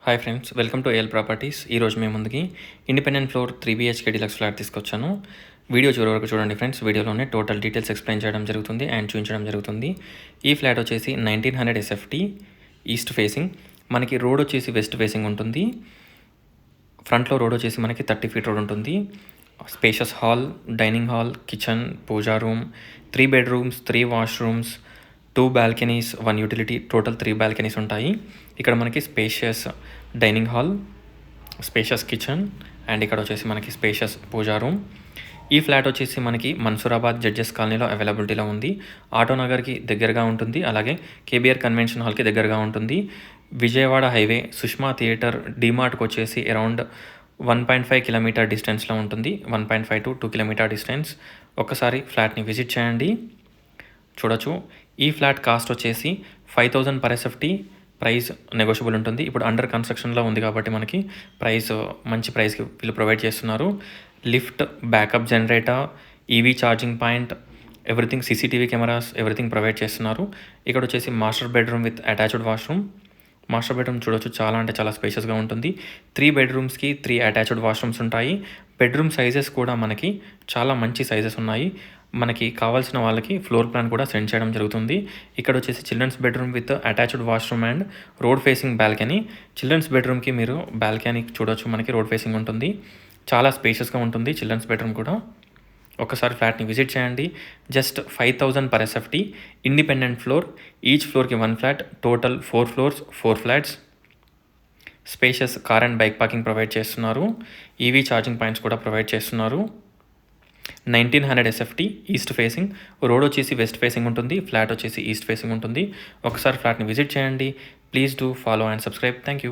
Hi friends, welcome to AL properties. ఈరోజు మేము ముందుకి independent floor 3 BHK deluxe flat తీసుకొచ్చాను. వీడియో చివరి వరకు చూడండి ఫ్రెండ్స్. వీడియోలోనే టోటల్ డీటెయిల్స్ ఎక్స్ప్లెయిన్ చేయడం జరుగుతుంది అండ్ చూపించడం జరుగుతుంది. ఈ ఫ్లాట్ వచ్చేసి 1900 SFT ఈస్ట్ ఫేసింగ్. మనకి రోడ్ వచ్చేసి వెస్ట్ ఫేసింగ్ ఉంటుంది. ఫ్రంట్లో రోడ్ వచ్చేసి మనకి 30 feet రోడ్ ఉంటుంది. Spacious hall, dining hall, kitchen, puja room, 3 bedrooms, 3 washrooms, 2 balconies, 1 utility, total 3 balconies ఉంటాయి. ఇక్కడ మనకి spacious dining hall, spacious kitchen and ఇక్కడ వచ్చేసి మనకి స్పేషియస్ పూజా రూమ్. ఈ ఫ్లాట్ వచ్చేసి మనకి మన్సూరాబాద్ జడ్జెస్ కాలనీలో అవైలబిలిటీలో ఉంది. ఆటోనగర్కి దగ్గరగా ఉంటుంది, అలాగే కేబిఆర్ కన్వెన్షన్ హాల్కి దగ్గరగా ఉంటుంది. విజయవాడ హైవే, సుష్మా థియేటర్, డిమార్ట్కి వచ్చేసి అరౌండ్ 1.5 kilometer డిస్టెన్స్లో ఉంటుంది. 1.5 to 2 kilometer డిస్టెన్స్. ఒక్కసారి ఫ్లాట్ని విజిట్ చేయండి, చూడొచ్చు. ఈ ఫ్లాట్ కాస్ట్ వచ్చేసి 5,000 per SFT. ప్రైస్ నెగోషియబుల్ ఉంటుంది. ఇప్పుడు అండర్ కన్స్ట్రక్షన్లో ఉంది కాబట్టి మనకి మంచి ప్రైస్కి వీళ్ళు ప్రొవైడ్ చేస్తున్నారు. Lift, backup generator, EV charging point, everything, CCTV cameras, everything provide చేస్తున్నారు. ఇక్కడ వచ్చేసి master bedroom with attached washroom. Master bedroom చూడొచ్చు, చాలా అంటే చాలా స్పేషియస్గా ఉంటుంది. 3 bedrooms-కి 3 attached వాష్రూమ్స్ ఉంటాయి. బెడ్రూమ్ సైజెస్ కూడా మనకి చాలా మంచి సైజెస్ ఉన్నాయి. మనకి కావాల్సిన వాళ్ళకి ఫ్లోర్ ప్లాన్ కూడా సెండ్ చేయడం జరుగుతుంది. ఇక్కడ వచ్చేసి children's bedroom with attached washroom and road facing balcony. Children's బెడ్రూమ్కి మీరు బాల్కనీ చూడొచ్చు, మనకి రోడ్ ఫేసింగ్ ఉంటుంది. చాలా స్పేషియస్గా ఉంటుంది చిల్డ్రన్స్ బెడ్రూమ్ కూడా. ఒకసారి ఫ్లాట్ని విజిట్ చేయండి. Just 5,000 per SFT. Independent floor, each ఫ్లోర్కి 1 flat, total 4 floors, 4 flats. Spacious car and bike parking provide చేస్తున్నారు. ఈవీ ఛార్జింగ్ పాయింట్స్ కూడా ప్రొవైడ్ చేస్తున్నారు. 1900 SFT ఈస్ట్ ఫేసింగ్. రోడ్ వచ్చేసి వెస్ట్ ఫేసింగ్ ఉంటుంది, ఫ్లాట్ వచ్చేసి ఈస్ట్ ఫేసింగ్ ఉంటుంది. ఒకసారి ఫ్లాట్ని విజిట్ చేయండి. Please do follow and subscribe. Thank you.